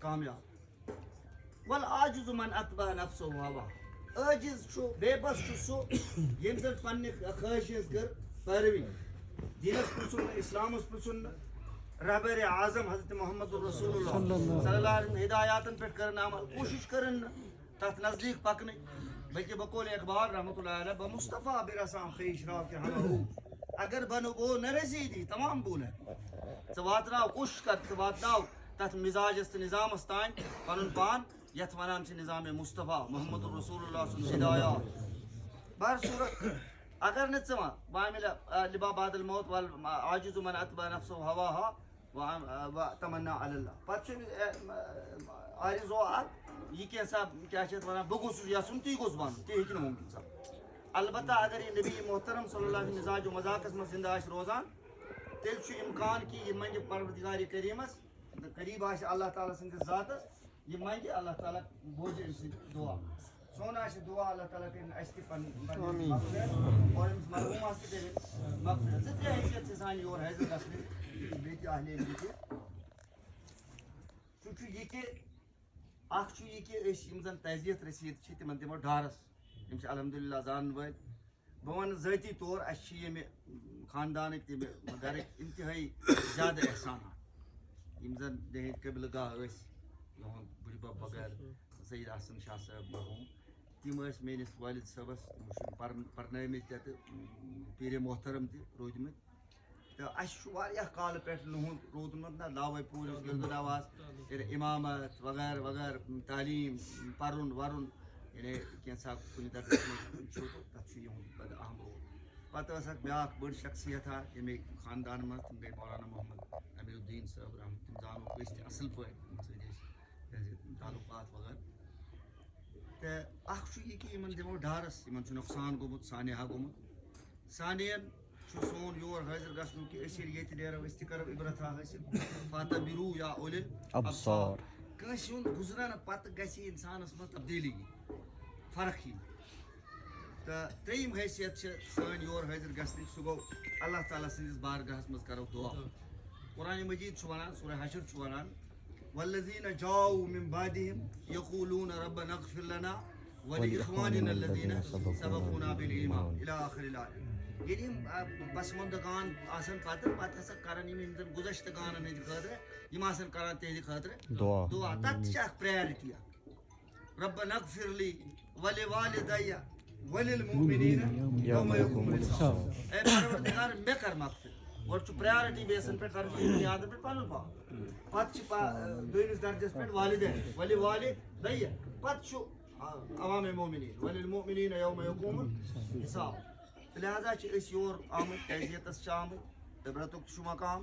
کامیاب والعاجز من اتبع نفسه هواه عاجز چھُ بے بس چھُ سُہ ییٚمۍ زَن پننہِ خٲہِش ہٕنٛز کٔر پیروی دیٖنس پرٛژھُن نہٕ اسلامس پرٛژھُن نہٕ رہبر اعظم حضرت محمد رسول اللہ صلی اللہ علیہ وسلم ہدایاتن پٮ۪ٹھ کٔرٕن عمل کوٗشِش کٔرٕن نہٕ تتھ نزدیٖک پکنٕچ بلکہ بقول اقبال رحمۃ اللہ علیہ بمصطفیٰ برسام خیش راو کے ہم اگر بنو وہ نہ رسیدی تمام بولے ژٕ واتناو کوٗشش کر ژٕ واتناو تتھ مزاجس تہٕ نظامس تانۍ پنُن پان یتھ ونان چھِ نظام مصطفیٰ محمد رسول اللہ سُنٛد ہدایات بہر صورت اگر نہٕ ژٕ وَن وامل لبا بعد الموت والعاجز من اتبع نفسه هواها وتمنا علی اللہ پتہٕ چھُ آرزو اکھ یہ کیسا کیا چھِ اتھ ونان بہٕ گوٚژھُس یژھُن تی گوٚژھ بنُن تی ہیٚکہِ نہٕ ممکن سپدِتھ البتہ اگر یہ نبی محترم صلی اللہ علیہ وسلم مزاج و مذاقس منٛز زندٕ آسہِ روزان تیٚلہِ چھُ امکان کہِ یہِ منگہِ پروردگارِ کریٖمس قریٖب آسہِ اللہ تعالیٰ سٕنٛدِس ذاتس یہِ منگہِ اللہ تعالیٰ بوزِ أمۍ سٕنٛدۍ دعا سون آسہِ دعا اللہ تعالیٰ کٔرِنۍ اَسہِ تہِ پنٕنۍ مغفرت اور أمِس مرحوٗمس تہِ کٔرِنۍ مغفرت زٕ ترٛےٚ حیثیت چھِ سانہِ یور حٲضِر گژھنٕکۍ بیٚیہِ تہِ اہلِ علمہِ تہِ سُہ چھُ یہِ کہِ اکھ چھُ یہِ کہِ أسۍ یِم زن تعزیت رسیٖد چھِ تِمن دِمو ڈارس یِم چھِ الحمدُاللہ زانن وٲلۍ بہٕ وَنہٕ ذٲتی طور اَسہِ چھِ ییٚمہِ خاندانٕکۍ تِمہِ گرٕکۍ انتہٲیی زیادٕ احسانات یِم زن جہیٖد قبلہٕ گاہ ٲسۍ یِہُنٛد بٕڈِبب بغٲر سید حسن شاہ صٲب مرحوٗم تِم ٲسۍ میٲنِس والد صٲبس تِمو چھِ پرنٲومٕتۍ تہِ تہٕ پیٖرِ محترم تہِ روٗدمٕتۍ تہٕ اَسہِ چھُ واریاہ کالہٕ پٮ۪ٹھ نُہُنٛد روٗدمُت نا لاوے پوٗرِس گِردٕ نواز یعنی اِمامت وغیرہ وغیرہ تعلیٖم پرُن ورُن یعنی کینٛژھا کُنہِ درجس منٛز چھُ تتھ چھُ یِہُنٛد بڑٕ اہم رول پتہٕ ٲس اکھ بیٛاکھ بٔڑ شخصیتا ییٚمے خاندان منٛز تِم گٔے مولانا محمد امیر الدیٖن صٲب رحمت تِم زانوکھ أسۍ تہِ اصٕل پٲٹھۍ تِم سۭتۍ ٲسۍ تعلقات وغیرہ تہٕ اکھ چھُ یہِ کہِ یِمن دِمو ڈارس یِمن چھُ نۄقصان گوٚمُت سانحہ گوٚمُت سانین چھُ سون یور حٲضِر گژھُن کہِ أسۍ ییٚلہِ ییٚتہِ نیرو أسۍ تہِ کرو عبرتھا حٲصِل فاتبرو یا اولِل ابصار کٲنٛسہِ ہُنٛد گُزرن پتہٕ گژھِ انسانس منٛز تبدیٖلی یِنۍ فرق یِنۍ تہٕ ترٛیٚیِم حیثیت چھِ سٲنۍ یور حٲضِر گژھنٕچ سُہ گوٚو اللہ تعالیٰ سٕنٛدِس بارگاہس منٛز کرو دعا قرآنِ مجیٖد چھُ ونان سورہ حشر چھُ ونان والذین جاؤوا من بعدہم یقولون ربنا اغفر لنا ولاخواننا الذین سبقونا بالایمان الی آخر الآیہ ییٚلہِ یِم پسماندگان آسن پتہٕ ہسا کرن یِم زن گُزشتگانن ہٕنٛدِ خٲطرٕ یِم آسن کران تِہنٛدِ خٲطرٕ دعا تتھ تہِ چھِ اکھ پریارٹی اکھ ربنا اغفر لی ولوالدی وللمؤمنین یوم یقوم الحساب اے پروردگار مےٚ کر مغفرت گۄڈٕ چھُ پریارٹی بیسن پٮ۪ٹھ ترجیح بنیادن پٮ۪ٹھ پنُن پان پتہٕ چھِ دوٚیمِس درجس پٮ۪ٹھ والدین ولوالدی پتہٕ چھُ عوامِ مومنین وللمؤمنین یوم یقوم الحساب لہذا چھِ أسۍ یور آمٕتۍ تعزیتس چھِ آمٕتۍ عبرتُک تہِ چھُ مقام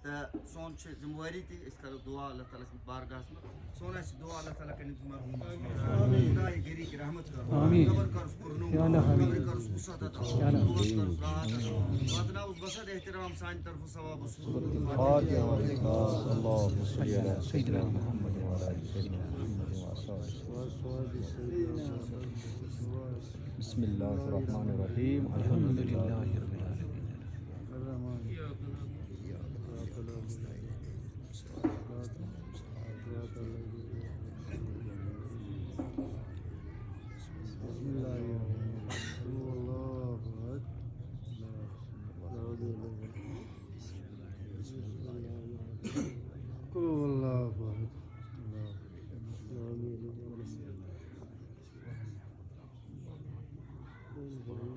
تہٕ سون چھِ ذمہٕ وٲری تہِ أسۍ کرو دعا اللہ تعالیٰ سٕنٛدِس بارگاہس منٛز سون آسہِ دعا اللہ تعالیٰ کٔرِنۍ مرحوٗمس خدایہِ گری کی رحمت کرو قبر کرُس پُرنوٗر قبرِ کرُس وُسعت عطا روز کرُس راحت عطا واتناوُس بسط احترام سانہِ طرفہٕ ثواب بسم اللہ الرحمن الرحیم الحمد للہ رب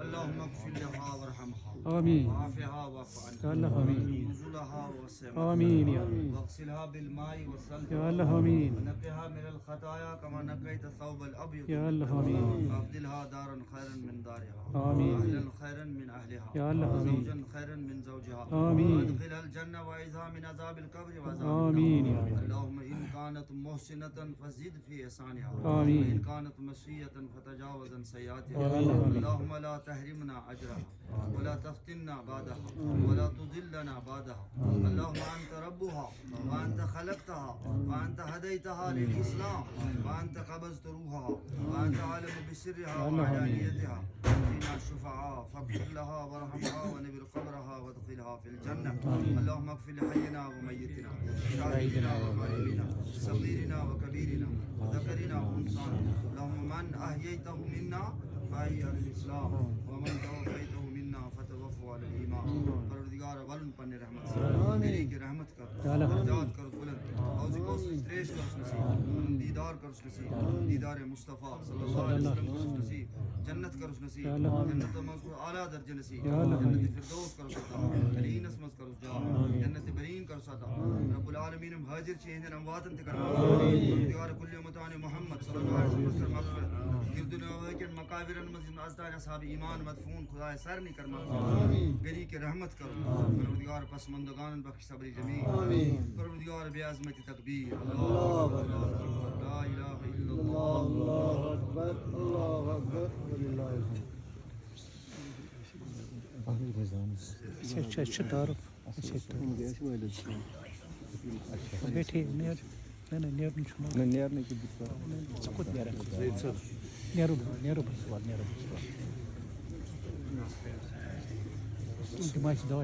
اللهم اغفر لها وارحمها آمين وعافها واعف يا عنها الله آمين نزلها ووسعها آمين يا الله واغسلها بالماء والثلج يا الله آمين ونقها من الخطايا كما نقيت الثوب الابيض يا الله آمين وابدلها دارا خيرا من دارها آمين واهلا خيرا من اهلها يا الله آمين وزوجا خيرا من زوجها آمين وادخلها الجنه واعذها من عذاب القبر وعذاب آمين يا النار الله اللهم ان كانت محسنه فزد في احسانها آمين وان كانت مسيئه فتجاوز عن سيئاتها يا الله آمين اللهم لا تحرمنا اجرها ولا تفتنا بعدها ولا تضلنا بعدها. اللهم أنت ربها وأنت خلقتها وأنت هديتها للإسلام وأنت قبضت روحها وأنت عالم بسرها وعلانيتها. فينا الشفعاء فاغفر لها وارحمها ونبر قبرها وادخلها في الجنة. اللهم اغفر لحينا وميتنا شاهدنا وغائبنا صغيرنا وكبيرنا وذكرنا وأنثانا. اللهم من أحييته منا فأحيي على الإسلام ومن توفيته منا فتوفوا على الإيمان. پروردگار ولن پنے رحمت سے میری کی رحمت کر درجات کر بلند اوزی کو تریش کر اس نصیب دیدار کر اس نصیب دیدار مصطفیٰ صلی اللہ علیہ وسلم کر اس نصیب جنت کر اس نصیب جنت مذکور اعلیٰ درجہ نصیب جنت فردوس کر اس عطا علی نسمت کر اس جا جنت برین کر اس عطا. رب العالمین مہاجر چیزیں امواتن تکرنا پروردگار کل امتان محمد صلی اللہ علیہ وسلم کر مغفرت گردن وحکن مقابرن مزید ازدار اصحاب ایمان مدفون خدا سر نہیں کرنا گری کے رحمت کرو پروردگار پسماندگان بخش صبر جمیل پروردگار بے عظمت تکبیر اللہ لا الہ الا اللہ اللہ اکبر اللہ اکبر وللہ الحمد. اچھا تعارف بیٹھے نیر نیرنے نیرنے کی نیرو دماغ دوا